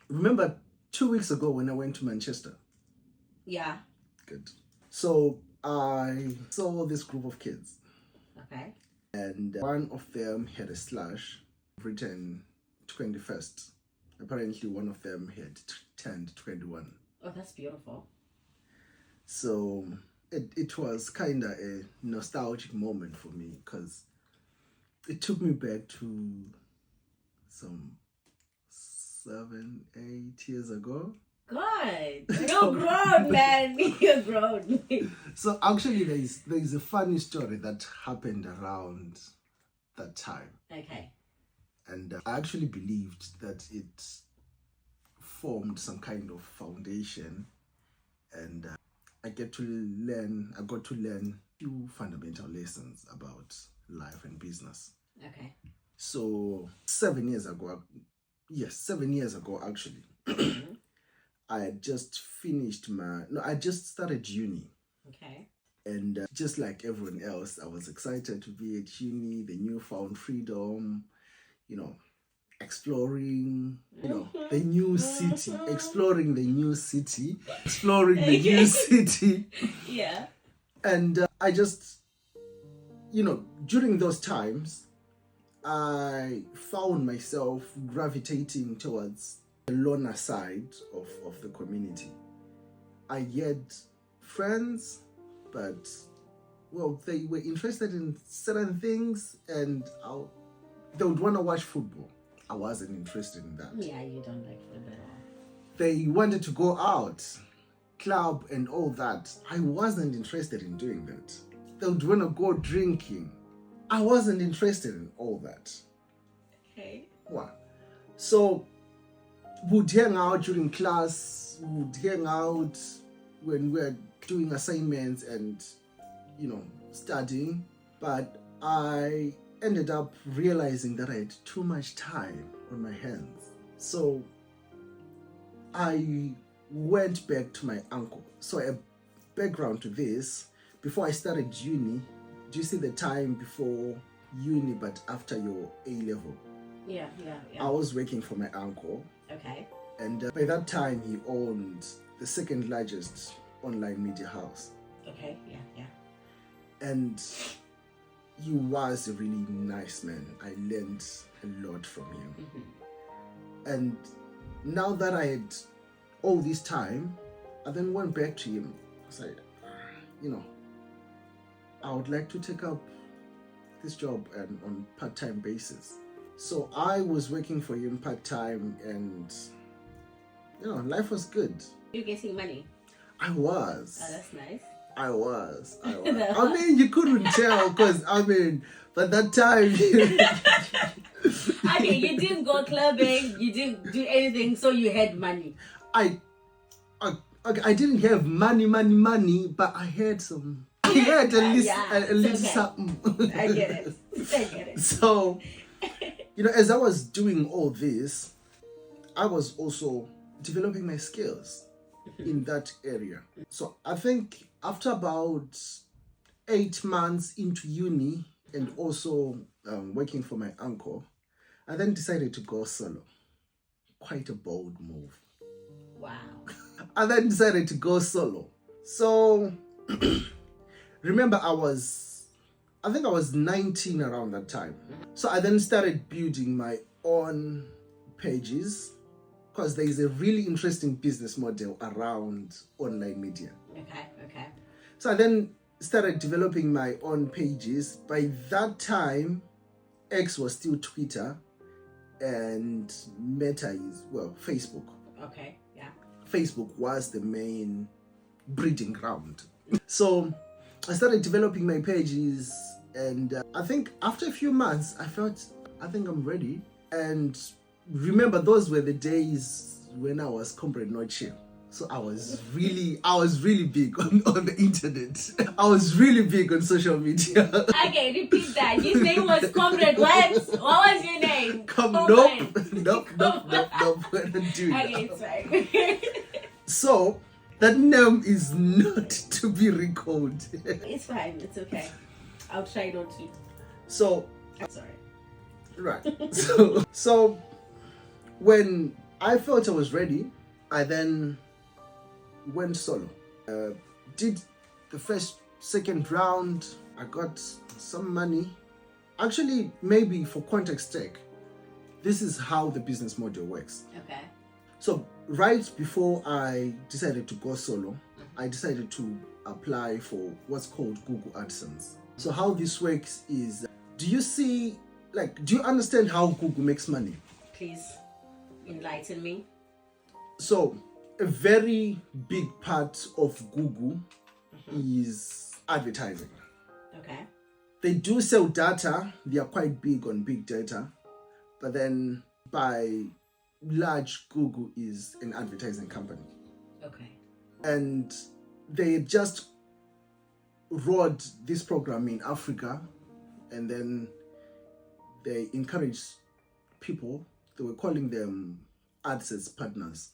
Remember 2 weeks ago when I went to Manchester? Yeah. Good. So I saw this group of kids. Okay. And one of them had a slash written 21st. Apparently one of them had turned 21. Oh, that's beautiful. So it was kind of a nostalgic moment for me because it took me back to some 7-8 years ago. Good. You're grown, man. You're grown. So actually there is a funny story that happened around that time. Okay. And I actually believed that it formed some kind of foundation, and I got to learn few fundamental lessons about life and business. Okay. So 7 years ago actually, I had just I just started uni. Okay. And just like everyone else, I was excited to be at uni, the newfound freedom, exploring, the new city, exploring the new city, Yeah. And I just, during those times, I found myself gravitating towards the loner side of the community. I had friends, but, well, they were interested in certain things, and they would want to watch football. I wasn't interested in that. Yeah, you don't like football at all. They wanted to go out, club and all that. I wasn't interested in doing that. They would want to go drinking. I wasn't interested in all that. Okay. What? So, we'd hang out during class, we'd hang out when we're doing assignments and, studying. But I ended up realizing that I had too much time on my hands. So I went back to my uncle. So a background to this, before I started uni, do you see the time before uni but after your A-level? Yeah. I was working for my uncle. Okay. And by that time, he owned the second largest online media house. Okay, yeah. And he was a really nice man. I learned a lot from him. Mm-hmm. And now that I had all this time, I then went back to him. I said, I would like to take up this job on part-time basis. So I was working for him part-time, and life was good. You're getting money. I was. Oh, that's nice. I was. I mean, you couldn't tell because, by that time... Okay, you didn't go clubbing, you didn't do anything, so you had money. I didn't have money, but I had some... I had at least something. I get it. So, as I was doing all this, I was also developing my skills in that area. So I think after about 8 months into uni and also working for my uncle, I then decided to go solo. Quite a bold move. Wow. I then decided to go solo. So remember, I think I was 19 around that time. So I then started building my own pages, because there is a really interesting business model around online media. Okay. So I then started developing my own pages. By that time, X was still Twitter, and Meta is, Facebook. Okay, yeah. Facebook was the main breeding ground. So I started developing my pages, and I think after a few months, I think I'm ready. And remember, those were the days when I was Comrade Not Chill. So I was really big on the internet. I was really big on social media. Okay, repeat that. His name was Comrade what? What was your name? Nope. We're not doing that. Okay, it's fine. So that name is not to be recalled. It's fine. It's okay. I'll try not to. So I'm sorry. right. So when I felt I was ready. I then went solo. Did the second round. I got some money. Actually, maybe for context sake, this is how the business model works. Okay. So right before I decided to go solo, I decided to apply for what's called Google AdSense. So how this works is, do you understand how Google makes money? Please enlighten me. So a very big part of Google is advertising. Okay. They do sell data. They are quite big on big data, but then by large, Google is an advertising company. Okay. And they just rolled this program in Africa, and then they encouraged people. They were calling them AdSense partners.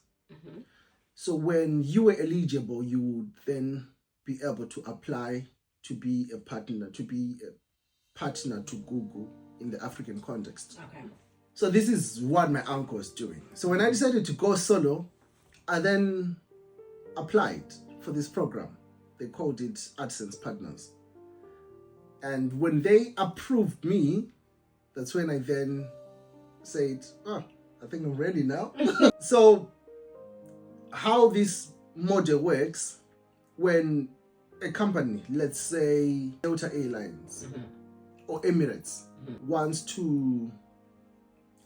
So when you were eligible, you would then be able to apply to be a partner to Google in the African context. Okay. So this is what my uncle was doing. So when I decided to go solo, I then applied for this program. They called it AdSense Partners. And when they approved me, that's when I then said, oh, I think I'm ready now. So how this model works, when a company, let's say Delta Airlines or Emirates, wants to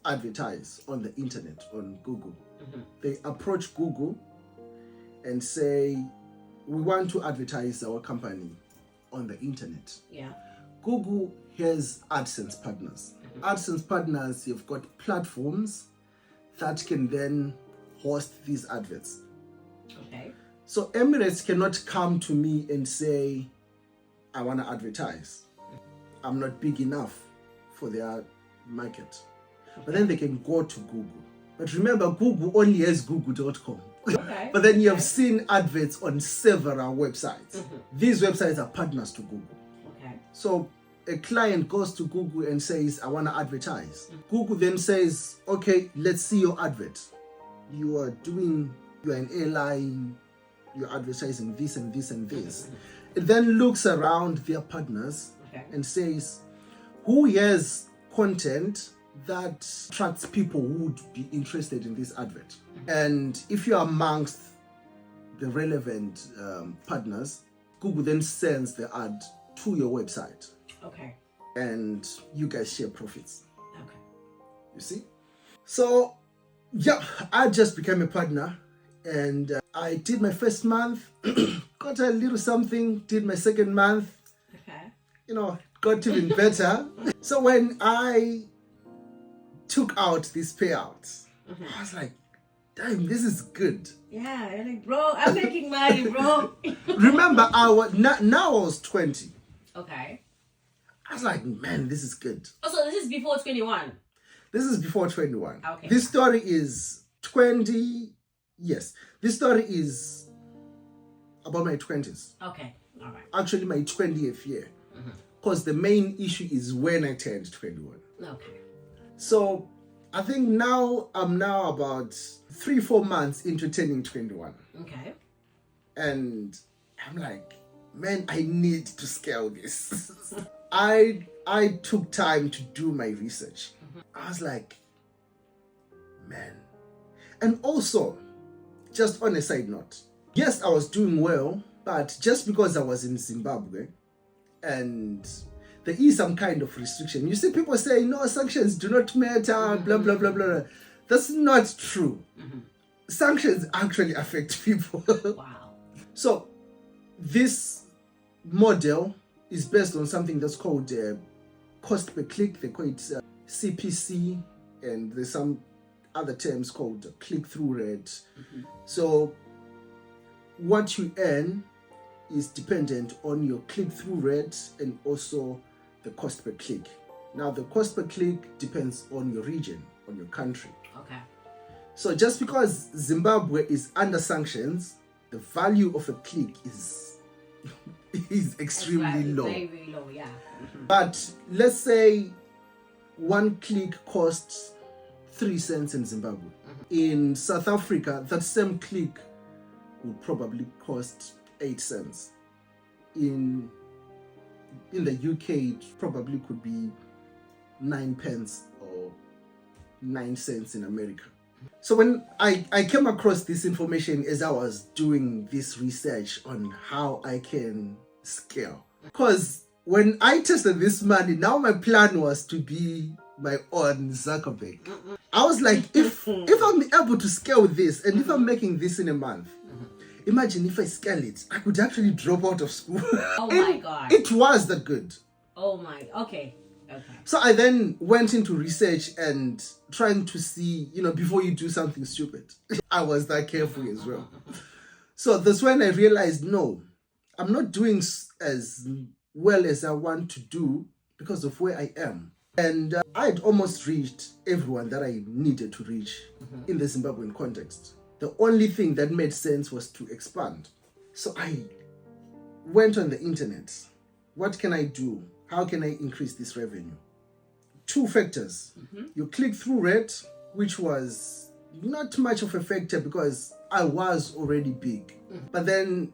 advertise on the internet, on Google, they approach Google and say, we want to advertise our company on the internet. Yeah. Google has AdSense partners. AdSense partners, you've got platforms that can then host these adverts. Okay. So Emirates cannot come to me and say, I want to advertise. I'm not big enough for their market. But then they can go to Google. But remember, Google only has google.com. Okay. But then you have seen adverts on several websites. These websites are partners to Google. Okay. So a client goes to Google and says, I want to advertise. Google then says, okay, let's see your advert. You're an airline, you're advertising this and this and this. It then looks around their partners and says, who has content that attracts people who would be interested in this advert? And if you're amongst the relevant partners, Google then sends the ad to your website. Okay. And you guys share profits. Okay. You see? So, yeah, I just became a partner, and I did my first month, got a little something, did my second month, Okay. Got even better. So when I took out this payout, I was like, damn, this is good. Yeah, you're like, bro, I'm making money, bro. Remember, now I was 20. Okay. I was like, man, this is good. Oh, so this is before 21? This is before 21. Okay. This story is 20. Yes. This story is about my 20s. Okay. All right. Actually, my 20th year. Because the main issue is when I turned 21. Okay. So I think now I'm about 3-4 months into turning 21. Okay. And I'm like, man, I need to scale this. I took time to do my research. I was like, man. And also, just on a side note, yes, I was doing well, but just because I was in Zimbabwe and there is some kind of restriction. You see people say, no, sanctions do not matter, blah, blah, blah, blah. That's not true. Sanctions actually affect people. Wow. So this model is based on something that's called cost per click. They call it CPC, and there's some other terms called click-through rate. So what you earn is dependent on your click-through rate and also the cost per click. Now, the cost per click depends on your region, on your country. Okay. So just because Zimbabwe is under sanctions, the value of a click is extremely low. Very, very low, yeah. But let's say one click costs 3 cents in Zimbabwe. In South Africa, that same click would probably cost 8 cents. In the UK, it probably could be 9 pence or 9 cents in America. So when I came across this information as I was doing this research on how I can scale, because when I tested this money, now my plan was to be my own Zuckerberg. I was like, if I'm able to scale this, and if I'm making this in a month, imagine if I scale it, I could actually drop out of school. Oh my God. It was that good. Oh my. Okay. So I then went into research and trying to see, before you do something stupid. I was that careful as well. So that's when I realized, no, I'm not doing as well as I want to do because of where I am. And I had almost reached everyone that I needed to reach in the Zimbabwean context. The only thing that made sense was to expand. So I went on the internet. What can I do? How can I increase this revenue? 2 factors. Your click-through rate, which was not much of a factor because I was already big. But then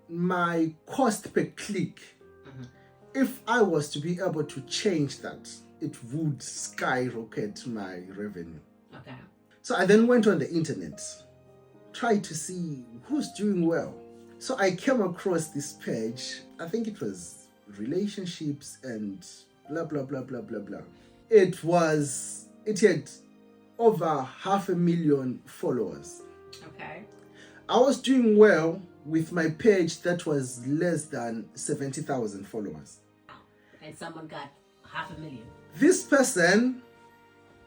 my cost per click, if I was to be able to change that, it would skyrocket my revenue. Okay. So I then went on the internet, tried to see who's doing well. So I came across this page. I think it was relationships and blah blah blah blah blah blah. It had over 500,000 followers. Okay. I was doing well with my page that was less than 70,000 followers. And someone got 500,000. This person,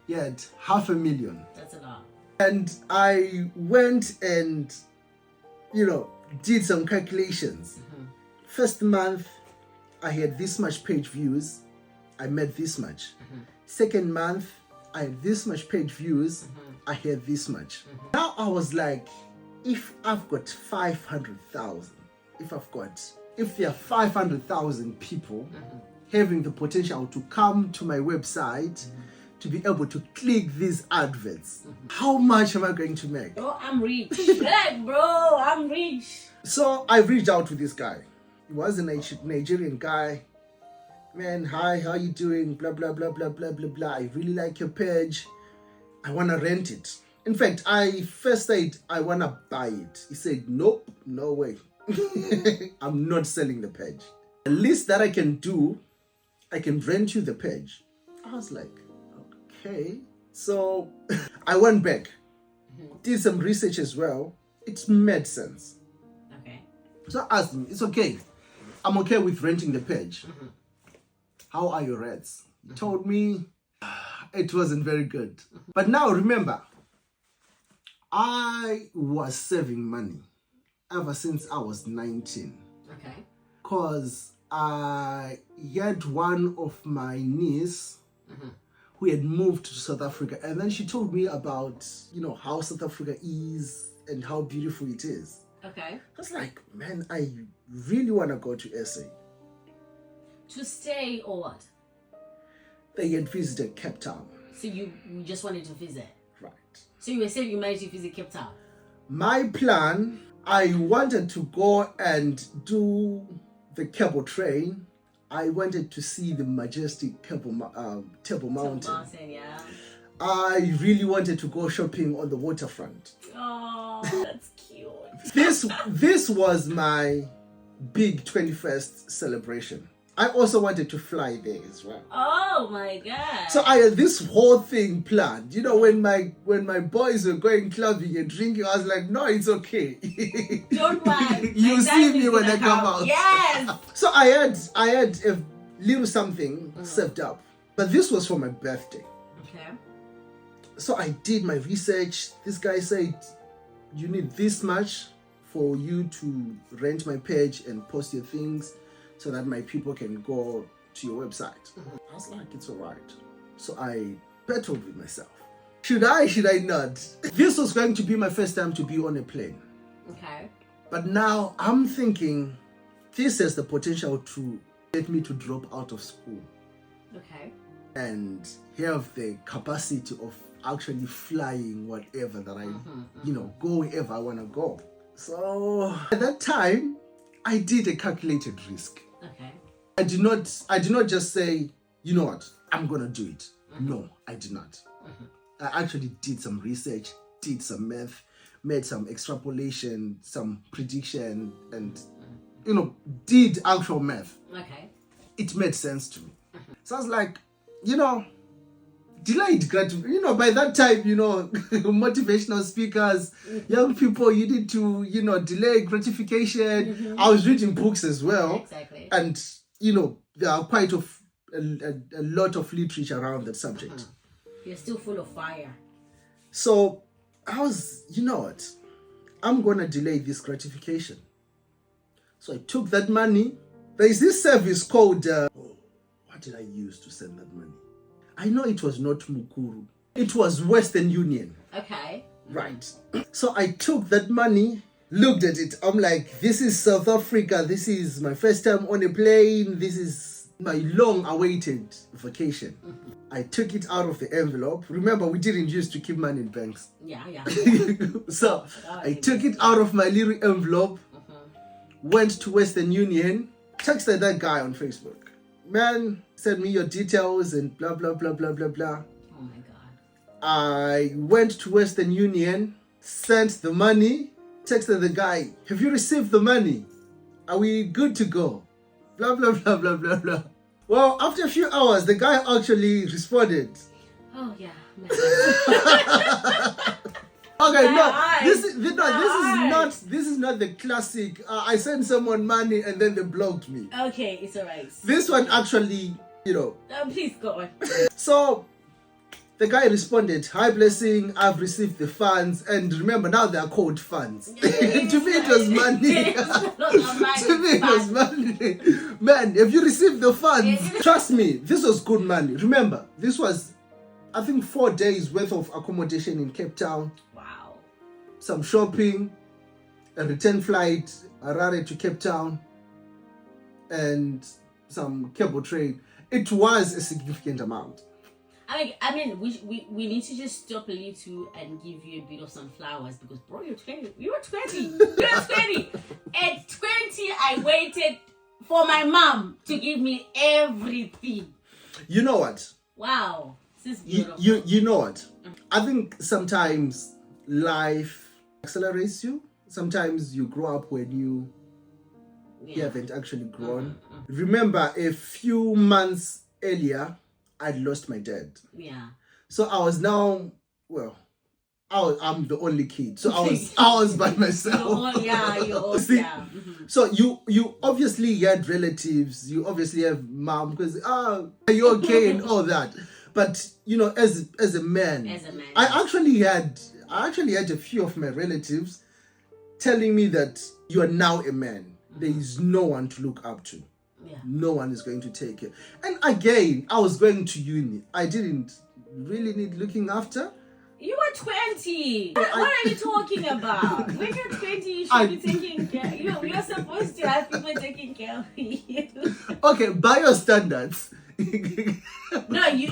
he had 500,000. That's a lot. And I went and did some calculations. First month I had this much page views, I made this much. Second month, I had this much page views, I had this much. Now I was like, if I've got 500,000, if there are 500,000 people having the potential to come to my website, to be able to click these adverts, how much am I going to make? Bro, I'm rich. Like, bro, I'm rich. So I reached out to this guy. He was a Nigerian guy. Man, hi, how you doing? Blah, blah, blah, blah, blah, blah, blah. I really like your page. I want to rent it. In fact, I first said, I want to buy it. He said, nope, no way. I'm not selling the page. The least that I can do, I can rent you the page. I was like, okay. So I went back, did some research as well. It made sense. Okay. So I asked him, it's okay. I'm okay with renting the page. How are your rates? He told me it wasn't very good. But now remember, I was saving money ever since I was 19. Okay. Because I had one of my niece who had moved to South Africa, and then she told me about, how South Africa is and how beautiful it is. Okay. I was like, man, I really want to go to SA. To stay or what? They had visited Cape Town. So you just wanted to visit? Right. So you were saying you managed to visit Cape Town? My plan, I wanted to go and do the cable train. I wanted to see the majestic Table Mountain. Yeah. I really wanted to go shopping on the waterfront. Oh, that's cute. This was my big 21st celebration. I also wanted to fly there as well. Oh my God. So I had this whole thing planned. When my boys were going clubbing and drinking, I was like, no, it's okay. Don't mind. You see me when I come out. Yes. So I had a little something saved up. But this was for my birthday. Okay. So I did my research. This guy said, you need this much for you to rent my page and post your things so that my people can go to your website. I was like, it's all right. So I battled with myself. Should I not? This was going to be my first time to be on a plane. Okay. But now I'm thinking this has the potential to get me to drop out of school Okay. and have the capacity of actually flying whatever that I, go wherever I want to go. So at that time, I did a calculated risk. Okay. I did not just say, you know what, I'm gonna do it. No, I did not. I actually did some research, did some math, made some extrapolation, some prediction, and did actual math. Okay. It made sense to me. So I was like, delayed gratification. By that time, motivational speakers, young people, you need to, delay gratification. I was reading books as well. Exactly. And, there are quite a lot of literature around that subject. You're still full of fire. So I was, you know what? I'm going to delay this gratification. So I took that money. There is this service called, what did I use to send that money? I know it was not Mukuru. It was Western Union. Okay. Right. So I took that money, looked at it. I'm like, this is South Africa. This is my first time on a plane. This is my long-awaited vacation. I took it out of the envelope. Remember, we didn't used to keep money in banks. Yeah. So I took it out of my little envelope, went to Western Union, texted that guy on Facebook. Man, send me your details and blah, blah, blah, blah, blah, blah. Oh my God. I went to Western Union, sent the money, texted the guy, have you received the money? Are we good to go? Blah, blah, blah, blah, blah, blah. Well, after a few hours, the guy actually responded. Oh yeah. Okay, this is not the classic. I sent someone money and then they blocked me. Okay, it's alright. This one actually, Please go on. So the guy responded, hi Blessing, I've received the funds. And remember, now they are called funds. To me it was money. To me it was money. Man, if you received the funds, trust me, this was good money. Remember, this was, I think, 4 days worth of accommodation in Cape Town. Wow. Some shopping, a return flight, Harare to Cape Town, and some cable train. It was a significant amount. I mean, we need to just stop a little and give you a bit of some flowers because, bro, you're 20. You were 20. You were 20. At 20, I waited for my mom to give me everything. You know what? Wow. This is beautiful. You know what? I think sometimes life accelerates you. Sometimes you grow up when you haven't actually grown. Remember, a few months earlier, I'd lost my dad. Yeah. So I was now, I'm the only kid. So I was by myself. See? So you obviously had relatives. You obviously have mom because are you okay and all that. But as a man, I actually had a few of my relatives telling me that you are now a man. There is no one to look up to. Yeah. No one is going to take it. And again, I was going to uni. I didn't really need looking after. You were 20. What are you talking about? When you're 20, you should be taking care. You're supposed to have people taking care of you. Okay, by your standards. No, you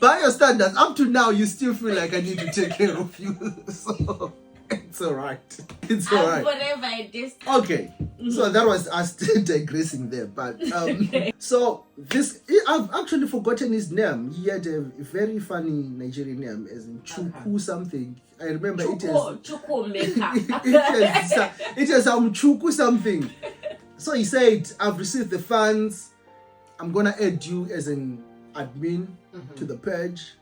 by your standards, up to now, you still feel like I need to take care of you. So it's all right. It's all right. Whatever it is. Okay, so that was us digressing there. But so this, I've actually forgotten his name. He had a very funny Nigerian name, as in Chuku something. I remember it is some Chuku something. So he said, I've received the funds. I'm gonna add you as an admin to the page.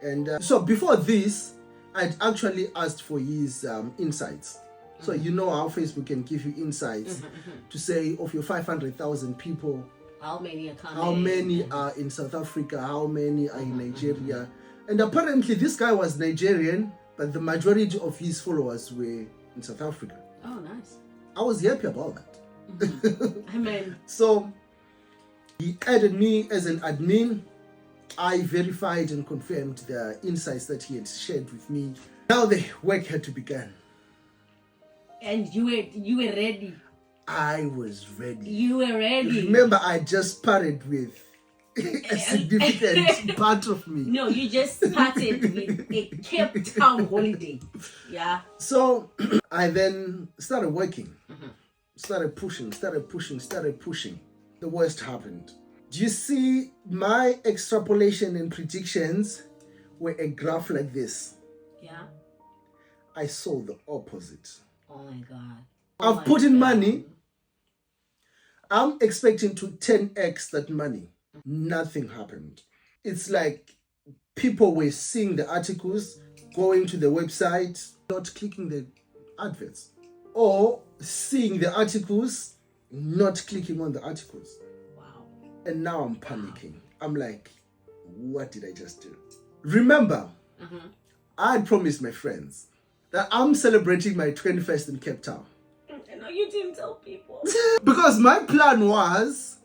And so before this, I'd actually asked for his insights. So you know how Facebook can give you insights to say, of your 500,000 people, how many are coming? How many are in South Africa? How many are in Nigeria? And apparently this guy was Nigerian, but the majority of his followers were in South Africa. Oh, nice. I was happy about that. I mean, so he added me as an admin. I verified and confirmed the insights that he had shared with me. Now the work had to begin. And you were ready. I was ready. You were ready. Remember, I just parted with a significant part of me. No, you just started with a Cape Town holiday. Yeah. So I then started working, started pushing. The worst happened. Do you see my extrapolation and predictions were a graph like this? Yeah. I saw the opposite. Oh my God. I've put in money. I'm expecting to 10x that money. Nothing happened. It's like people were seeing the articles, going to the website, not clicking the adverts, or seeing the articles, not clicking on the articles. Wow. And now I'm panicking. I'm like, what did I just do? Remember, I had promised my friends that I'm celebrating my 21st in Cape Town. No, you didn't tell people. Because my plan was,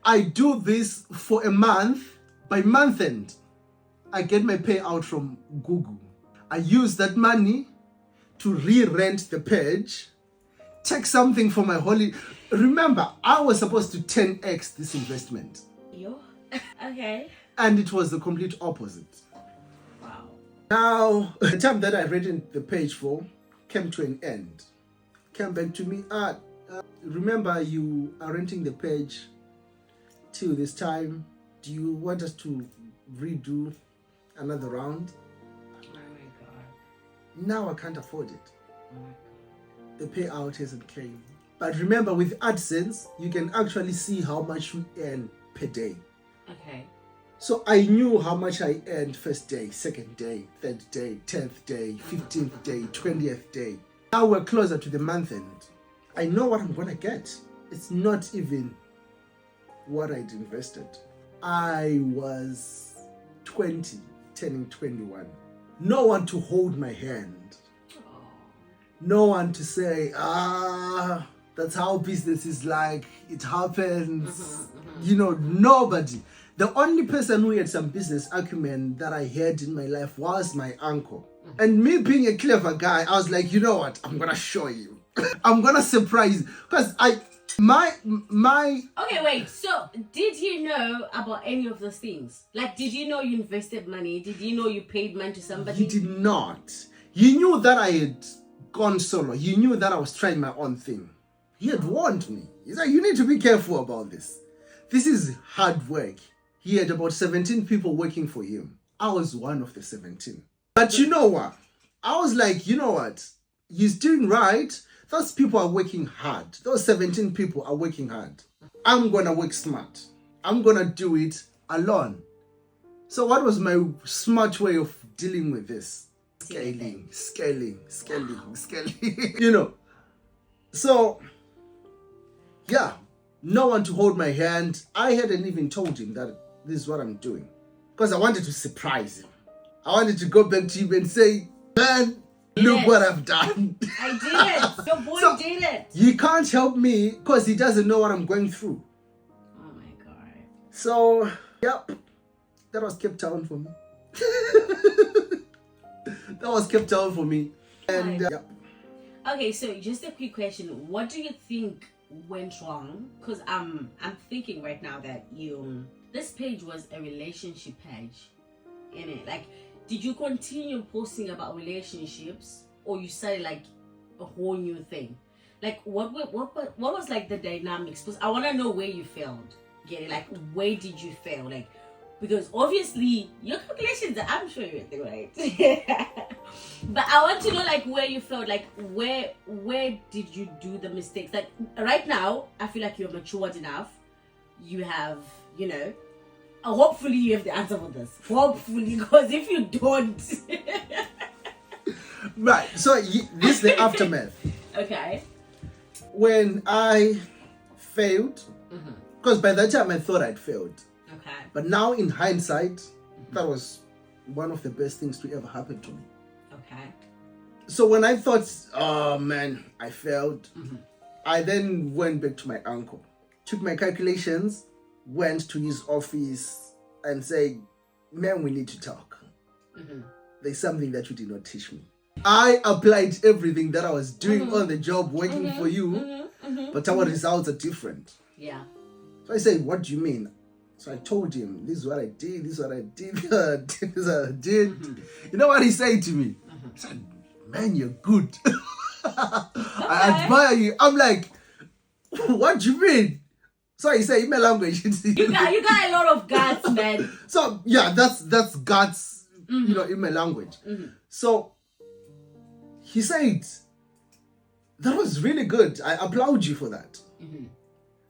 I do this for a month. By month end, I get my payout from Google. I use that money to re-rent the page, take something for my holiday. Remember, I was supposed to 10x this investment. Yo. Okay. And it was the complete opposite. Wow. Now, the time that I rented the page for came to an end. Came back to me, remember you are renting the page till this time. Do you want us to redo another round? Oh my God. Now I can't afford it. Oh my God. The payout hasn't came. But remember, with AdSense, you can actually see how much you earn per day. Okay. So I knew how much I earned first day, second day, third day, 10th day, 15th day, 20th day. Now we're closer to the month end. I know what I'm gonna get. It's not even what I'd invested. I was 20, turning 21. No one to hold my hand. Oh. No one to say, that's how business is like. It happens. You know, nobody. The only person who had some business acumen that I had in my life was my uncle. And me being a clever guy, I was like, you know what? I'm gonna show you. I'm gonna surprise you. Because my Okay, wait. So, did you know about any of those things? Like, did you know you invested money? Did you know you paid money to somebody? He did not. He knew that I had gone solo. He knew that I was trying my own thing. He had warned me. He's like, you need to be careful about this. This is hard work. He had about 17 people working for him. I was one of the 17. But you know what? I was like, you know what? He's doing right. Those people are working hard. Those 17 people are working hard. I'm going to work smart. I'm going to do it alone. So what was my smart way of dealing with this? Scaling. You know. So, yeah. No one to hold my hand. I hadn't even told him that this is what I'm doing. Because I wanted to surprise him. I wanted to go back to him and say, man, look what I've done. I did it. Your boy did it. He can't help me because he doesn't know what I'm going through. Oh my God. So, yep. That was Cape Town for me. That was Cape Town for me. And, yep. Okay, so just a quick question. What do you think went wrong? Because I'm thinking right now that this page was a relationship page. In it, like, did you continue posting about relationships, or you started like a whole new thing? Like, what was like the dynamics? Because I want to know where you failed. Get it? Like, where did you fail? Like, because obviously your calculations, I'm sure you're doing right. But I want to know like where you failed. Like, where did you do the mistakes? Like, right now, I feel like you're matured enough. You have, you know. Hopefully you have the answer for this. Hopefully, because if you don't... Right, so this is the aftermath. Okay. When I failed, because by that time I thought I'd failed. Okay. But now in hindsight, that was one of the best things to ever happen to me. Okay. So when I thought, oh man, I failed, I then went back to my uncle, took my calculations, went to his office and said, man, we need to talk. There's something that you did not teach me. I applied everything that I was doing on the job working for you, but our results are different. Yeah. So I said, what do you mean? So I told him, this is what I did, this is what I did, this is what I did. You know what he said to me? He said, man, you're good. I admire you. I'm like, what do you mean? So he said, in my language. You got a lot of guts, man. So yeah, that's guts, you know, in my language. So he said, that was really good. I applaud you for that.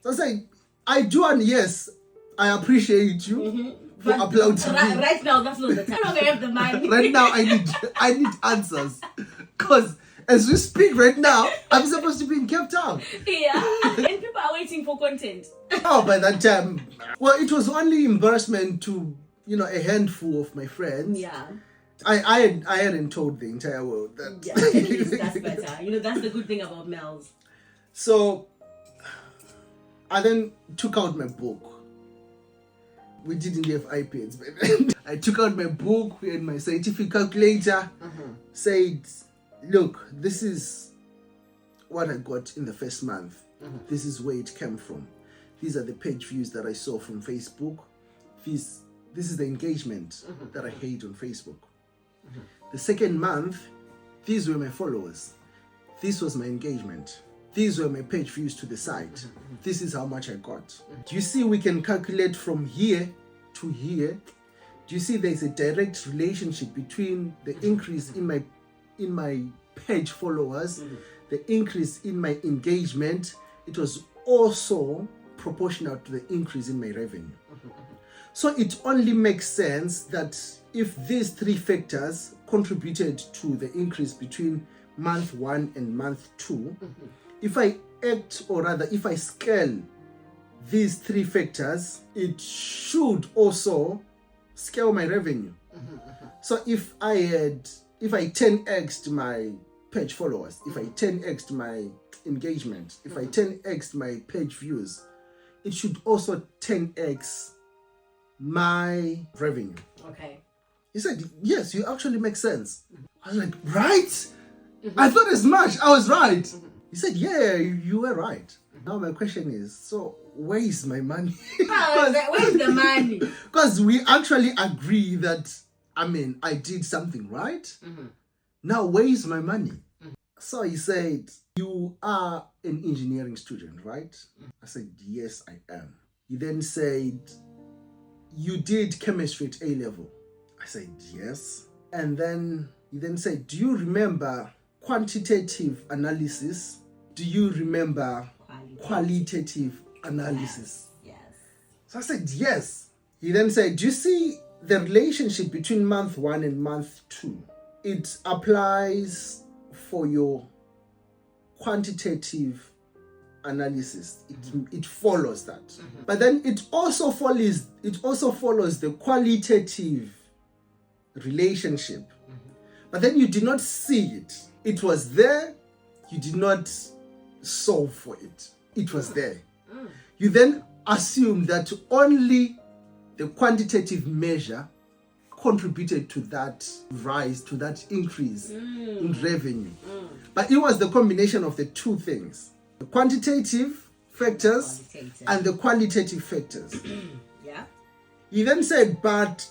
So I said, I do, and yes, I appreciate you for applauding me. Right now, that's not the time. I don't have the money. Right now, I need answers, because as we speak right now, I'm supposed to be in Cape Town. Yeah, and people are waiting for content. Oh, by that time, well, it was only embarrassment to, you know, a handful of my friends. Yeah. I hadn't told the entire world that. Yeah, at least that's better. You know, that's the good thing about Mel's. So I then took out my book. We didn't have iPads, but I took out my book and my scientific calculator, said, look, this is what I got in the first month. This is where it came from. These are the page views that I saw from Facebook. This is the engagement that I had on Facebook. The second month, these were my followers. This was my engagement. These were my page views to the site. This is how much I got. Do you see we can calculate from here to here? Do you see there's a direct relationship between the increase in my page followers, the increase in my engagement? It was also proportional to the increase in my revenue. So it only makes sense that if these three factors contributed to the increase between month 1 and month 2, if I if I scale these three factors, it should also scale my revenue. So if I 10x'd my page followers, if I 10x'd my engagement, if I 10x'd my page views, it should also 10x my revenue. Okay. He said, yes, you actually make sense. I was like, right? I thought as much. I was right. He said, yeah, you were right. Now my question is, so where is my money? Where is the money? Because we actually agree that, I mean, I did something right. Now, where is my money? So he said, you are an engineering student, right? I said, yes, I am. He then said, you did chemistry at A level. I said, yes. And then he then said, do you remember quantitative analysis? Do you remember qualitative analysis? Yes. So I said, yes. He then said, do you see the relationship between month 1 and month 2? It applies for your quantitative analysis. It follows that. But then it also follows the qualitative relationship. But then you did not see it. It was there. You did not solve for it. It was there. You then assume that only the quantitative measure contributed to that rise, to that increase in revenue. But it was the combination of the two things, the quantitative factors and the qualitative factors. Yeah. He then said, but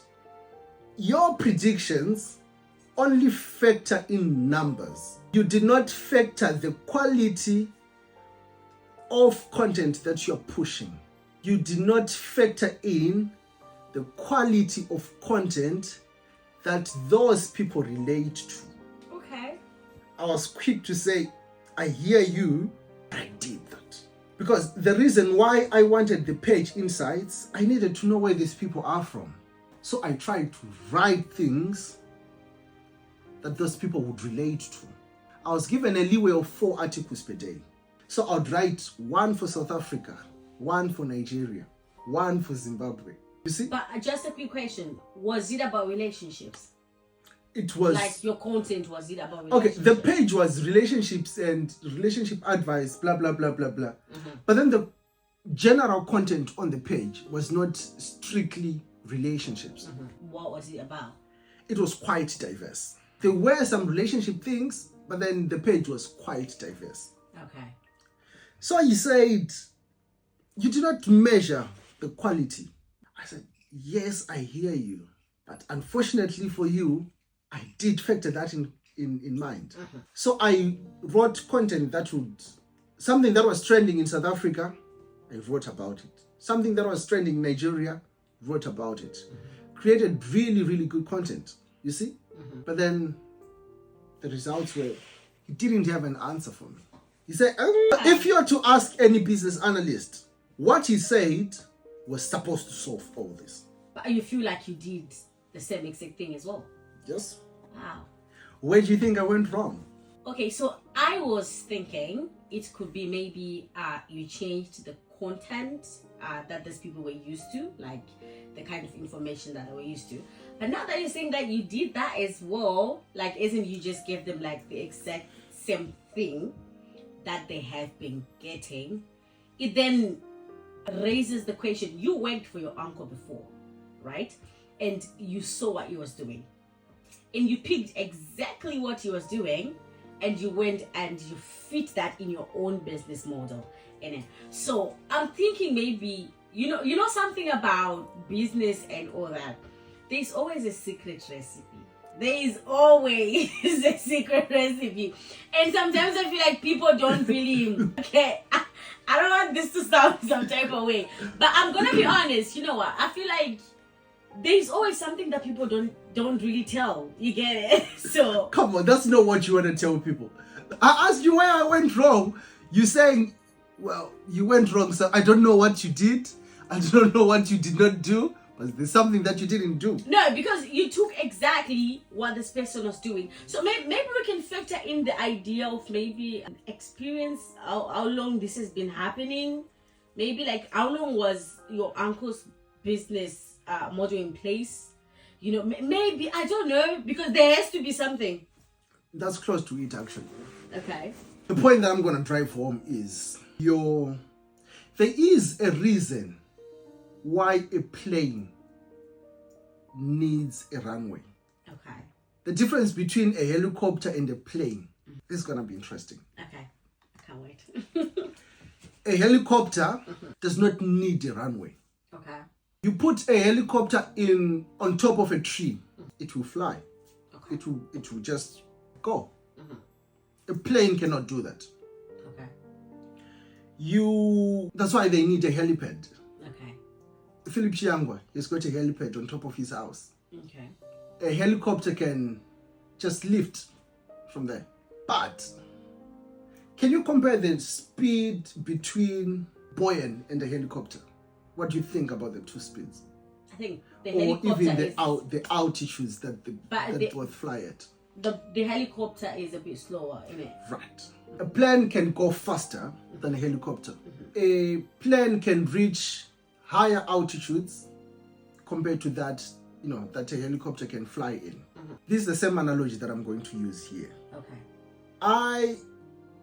your predictions only factor in numbers. You did not factor the quality of content that you're pushing. You did not factor in the quality of content that those people relate to. Okay. I was quick to say, I hear you, but I did that. Because the reason why I wanted the page insights, I needed to know where these people are from. So I tried to write things that those people would relate to. I was given a leeway of 4 articles per day. So I'd write 1 for South Africa, 1 for Nigeria, 1 for Zimbabwe. You see? But just a quick question. Was it about relationships? It was... Like your content, was it about relationships? Okay, the relationships? page was relationships and relationship advice, blah, blah, blah, blah, blah. But then the general content on the page was not strictly relationships. What was it about? It was quite diverse. There were some relationship things, but then the page was quite diverse. Okay. So he said, you do not measure the quality. I I said, yes, I hear you. But unfortunately for you, I did factor that in mind. So I wrote content that would, something that was trending in South Africa, I wrote about it. Something that was trending in Nigeria, wrote about it. Created really, really good content, you see? But then the results were, he didn't have an answer for me. He said, if you are to ask any business analyst, what he said was supposed to solve all this. But you feel like you did the same exact thing as well? Yes. Wow. Where do you think I went wrong? Okay, so I was thinking it could be maybe you changed the content that these people were used to, like the kind of information that they were used to. But now that you're saying that you did that as well, like isn't you just give them like the exact same thing that they have been getting, it then raises the question. You worked for your uncle before, right? And you saw what he was doing. And you picked exactly what he was doing, and you went and you fit that in your own business model. So I'm thinking maybe, you know something about business and all that. There's always a secret recipe. There is always a secret recipe. And sometimes I feel like people don't really, okay, I don't want this to sound some type of way, but I'm gonna be honest. You know what? I feel like there's always something that people don't really tell. You get it? So come on, that's not what you want to tell people. I asked you where I went wrong. You saying, well, you went wrong, so I don't know what you did. I don't know what you did not do. But there's something that you didn't do. No, because you took exactly what this person was doing. So maybe we can factor in the idea of maybe experience, how long this has been happening. Maybe like how long was your uncle's business model in place? You know, maybe, I don't know, because there has to be something. That's close to it, actually. Okay. The point that I'm going to drive home is there is a reason why a plane needs a runway. Okay. The difference between a helicopter and a plane is going to be interesting. Okay. I can't wait. A helicopter does not need a runway. Okay. You put a helicopter on top of a tree, it will fly. Okay. It will just go. A plane cannot do that. Okay. That's why they need a helipad. Okay. Philip Chiangwa has got a helipad on top of his house. Okay. A helicopter can just lift from there. But can you compare the speed between buoyant and a helicopter? What do you think about the two speeds? I think the Or helicopter even is the altitudes that both fly at? the helicopter is a bit slower, isn't it? Right. A plane can go faster than a helicopter. A plane can reach higher altitudes compared to that, that a helicopter can fly in. This is the same analogy that I'm going to use here. Okay. I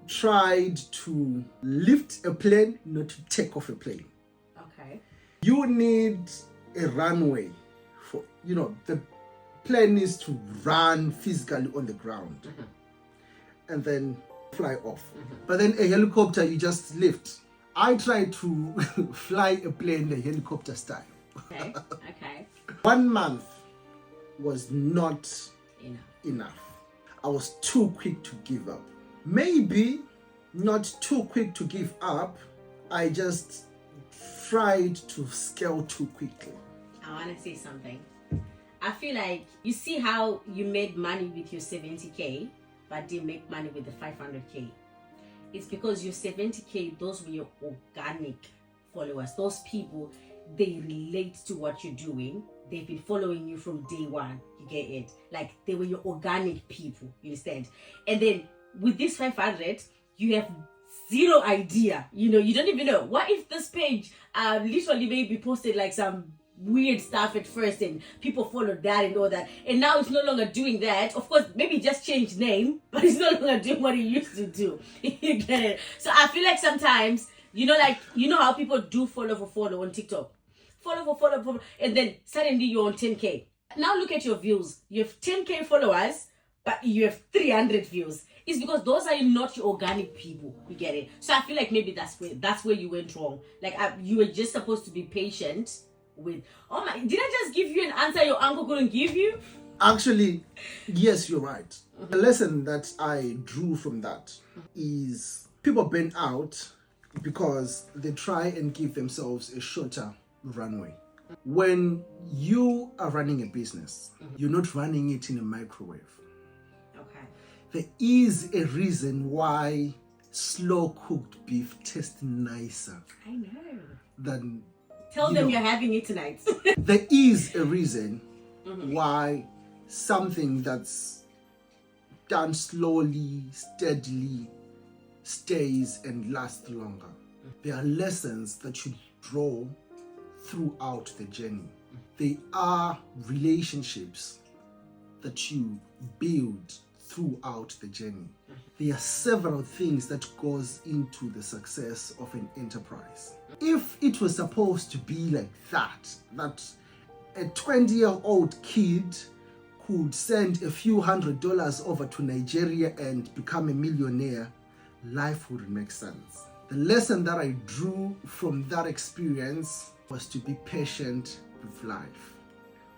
tried to lift a plane, not to take off a plane. Okay. You need a runway for, the plane needs to run physically on the ground and then fly off. But then a helicopter, you just lift. I tried to fly a plane the helicopter style. Okay. Okay. 1 month was not Enough. I was too quick to give up. Maybe not too quick to give up. I just tried to scale too quickly. I want to say something. I feel like you see how you made money with your 70K but didn't make money with the 500K. It's because your 70K, those were your organic followers. Those people, they relate to what you're doing. They've been following you from day one. You get it? Like they were your organic people. You understand? And then with this 500, you have zero idea. You don't even know. What if this page literally maybe posted like some weird stuff at first and people followed that and all that, and now it's no longer doing that. Of course, maybe just change name, but it's no longer doing what it used to do. You get it? So I feel like sometimes, how people do follow for follow on TikTok, follow for follow, and then suddenly you're on 10K. Now look at your views. You have 10K followers, but you have 300 views. It's because those are not your organic people. You get it? So I feel like maybe that's where you went wrong. Like you were just supposed to be patient with. Oh my! Did I just give you an answer your uncle couldn't give you? Actually, yes, you're right. The lesson that I drew from that is people burn out because they try and give themselves a shorter runway. When you are running a business, you're not running it in a microwave. Okay. There is a reason why slow cooked beef tastes nicer I know. than. Tell them you're having it tonight. There is a reason why something that's done slowly, steadily, stays and lasts longer. There are lessons that you draw throughout the journey. They are relationships that you build throughout the journey. There are several things that goes into the success of an enterprise. If it was supposed to be like that a 20-year-old kid could send a few $100s over to Nigeria and become a millionaire, life would make sense. The lesson that I drew from that experience was to be patient with life,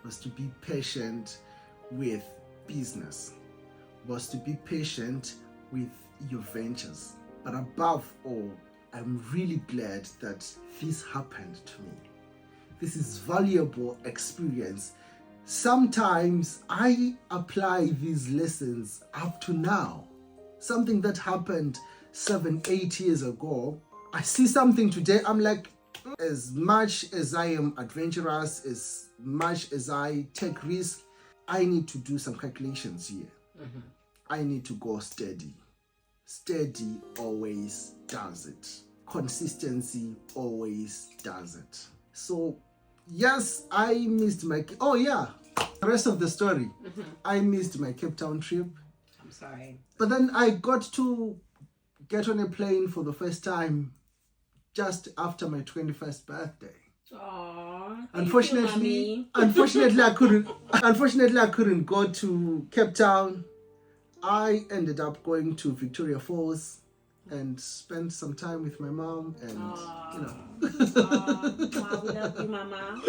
was to be patient with business, was to be patient with your ventures. But above all, I'm really glad that this happened to me. This is valuable experience. Sometimes I apply these lessons up to now. Something that happened 7-8 years ago, I see something today, I'm like, as much as I am adventurous, as much as I take risks, I need to do some calculations here. I need to go steady. Steady always does it. Consistency always does it. So, yes, I missed my... Oh, yeah. The rest of the story. I missed my Cape Town trip. I'm sorry. But then I got to get on a plane for the first time just after my 21st birthday. Aww. Unfortunately, I couldn't go to Cape Town. I ended up going to Victoria Falls and spent some time with my mom and Wow, we love you, Mama.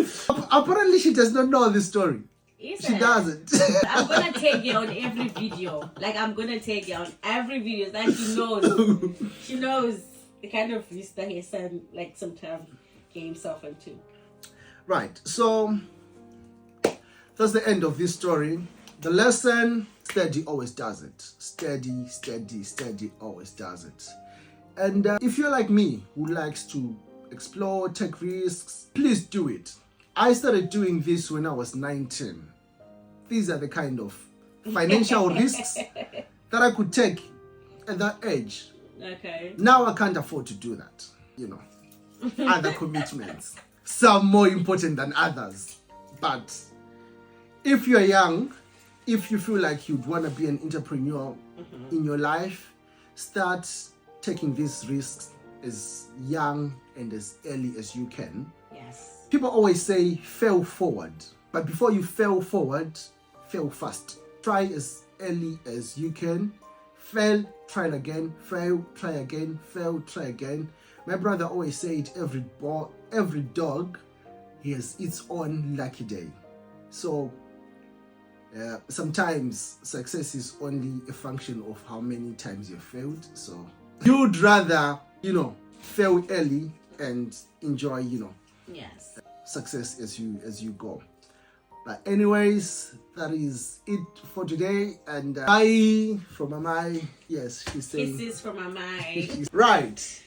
Apparently she does not know this story. She doesn't. I'm gonna take it on every video. Like, I'm gonna take it on every video that she knows. She knows the kind of risk that his son, like, sometimes get himself into. Right. So that's the end of this story. The lesson: steady always does it. Steady, steady, steady always does it. And if you're like me, who likes to explore, take risks, please do it. I started doing this when I was 19. These are the kind of financial risks that I could take at that age. Okay. Now I can't afford to do that. Other commitments. Some more important than others. But if you're young, if you feel like you'd want to be an entrepreneur in your life, start taking these risks as young and as early as you can. Yes. People always say fail forward, but before you fail forward, fail fast. Try as early as you can. Fail, try it again. Fail, try again. Fail, try again. My brother always said every dog has its own lucky day. So sometimes success is only a function of how many times you've failed. So you'd rather, fail early and enjoy, Yes. success as you go. But anyways, that is it for today. And bye from Amai. Yes, she's saying. Kisses from my mind. Right.